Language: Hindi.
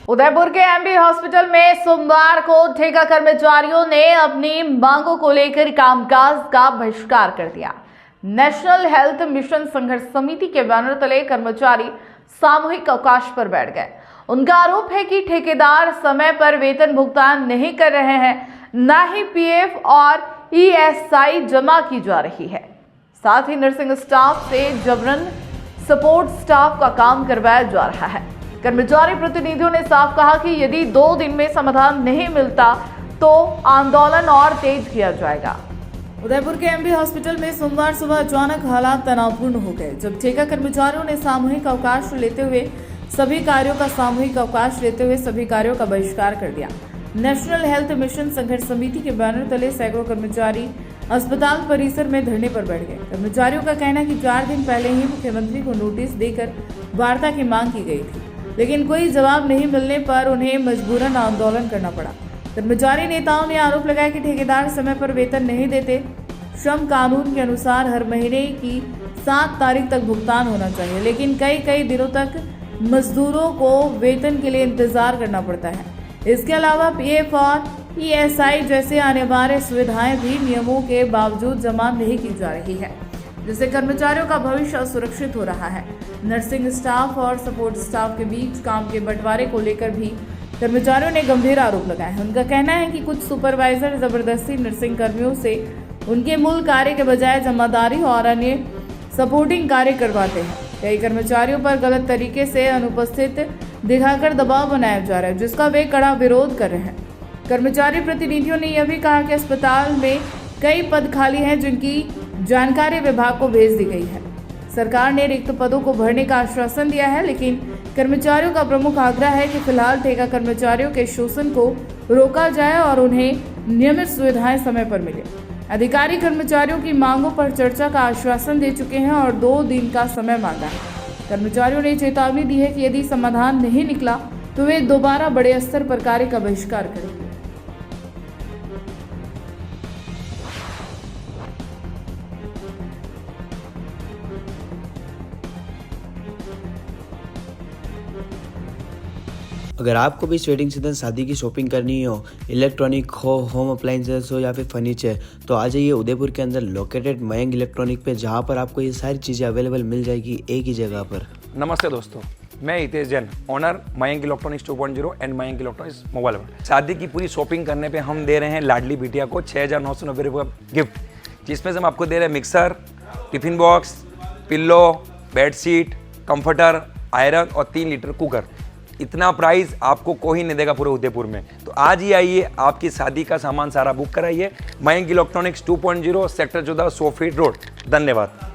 उदयपुर के एमबी हॉस्पिटल में सोमवार को ठेका कर्मचारियों ने अपनी मांगों को लेकर कामकाज का बहिष्कार कर दिया। नेशनल हेल्थ मिशन संघर्ष समिति के बैनर तले कर्मचारी सामूहिक अवकाश पर बैठ गए। उनका आरोप है कि ठेकेदार समय पर वेतन भुगतान नहीं कर रहे हैं, न ही पीएफ और ईएसआई जमा की जा रही है। साथ ही नर्सिंग स्टाफ से जबरन सपोर्ट स्टाफ का काम करवाया जा रहा है। कर्मचारी प्रतिनिधियों ने साफ कहा कि यदि 2 दिन में समाधान नहीं मिलता तो आंदोलन और तेज किया जाएगा। उदयपुर के एमबी हॉस्पिटल में सोमवार सुबह अचानक हालात तनावपूर्ण हो गए जब ठेका कर्मचारियों ने सामूहिक अवकाश लेते हुए सभी कार्यों का बहिष्कार कर दिया। नेशनल हेल्थ मिशन संघर्ष समिति के बैनर तले सैकड़ों कर्मचारी अस्पताल परिसर में धरने पर बैठ गए। कर्मचारियों का कहना है कि 4 दिन पहले ही मुख्यमंत्री को नोटिस देकर वार्ता की मांग की गई थी, लेकिन कोई जवाब नहीं मिलने पर उन्हें मजबूरन आंदोलन करना पड़ा। कर्मचारी नेताओं ने आरोप लगाया कि ठेकेदार समय पर वेतन नहीं देते। श्रम कानून के अनुसार हर महीने की 7 तारीख तक भुगतान होना चाहिए, लेकिन कई दिनों तक मजदूरों को वेतन के लिए इंतजार करना पड़ता है। इसके अलावा पीएफ और ईएसआई जैसे अनिवार्य सुविधाएं भी नियमों के बावजूद जमा नहीं की जा रही है, जिससे कर्मचारियों का भविष्य असुरक्षित हो रहा है। नर्सिंग स्टाफ और सपोर्ट स्टाफ के बीच काम के बंटवारे को लेकर भी कर्मचारियों ने गंभीर आरोप लगाए हैं। उनका कहना है कि कुछ सुपरवाइजर जबरदस्ती नर्सिंग कर्मियों से उनके मूल कार्य के बजाय जमादारी और अन्य सपोर्टिंग कार्य करवाते हैं। कई कर्मचारियों पर गलत तरीके से अनुपस्थित दिखाकर दबाव बनाया जा रहा है, जिसका वे कड़ा विरोध कर रहे हैं। कर्मचारी प्रतिनिधियों ने यह भी कहा कि अस्पताल में कई पद खाली हैं, जिनकी जानकारी विभाग को भेज दी गई है। सरकार ने रिक्त पदों को भरने का आश्वासन दिया है, लेकिन कर्मचारियों का प्रमुख आग्रह है कि फिलहाल ठेका कर्मचारियों के शोषण को रोका जाए और उन्हें नियमित सुविधाएं समय पर मिले। अधिकारी कर्मचारियों की मांगों पर चर्चा का आश्वासन दे चुके हैं और 2 दिन का समय मांगा है। कर्मचारियों ने चेतावनी दी है कि यदि समाधान नहीं निकला तो वे दोबारा बड़े स्तर पर कार्य का बहिष्कार करेंगे। अगर आपको भी इस वेडिंग सीजन शादी की शॉपिंग करनी हो, इलेक्ट्रॉनिक हो, होम अप्लाइंसेस हो या फिर फर्नीचर, तो आ जाइए उदयपुर के अंदर लोकेटेड मयंक इलेक्ट्रॉनिक पे, जहां पर आपको ये सारी चीज़ें अवेलेबल मिल जाएगी एक ही जगह पर। नमस्ते दोस्तों, मैं Hitesh Jain, owner Mayank electronics 2.0 and Mayank electronics mobile world. शादी की पूरी शॉपिंग करने पे हम दे रहे हैं लाडली बिटिया को 6,990 रुपये का गिफ्ट, जिसमें से हम आपको दे रहे हैं mixer, tiffin box, pillow, bedsheet, comforter, iron और 3 लीटर कुकर। इतना प्राइस आपको कोई नहीं देगा पूरे उदयपुर में। तो आज ही आइए, आपकी शादी का सामान सारा बुक कराइए। Mayank electronics 2.0 sector 14 100 feet road. धन्यवाद।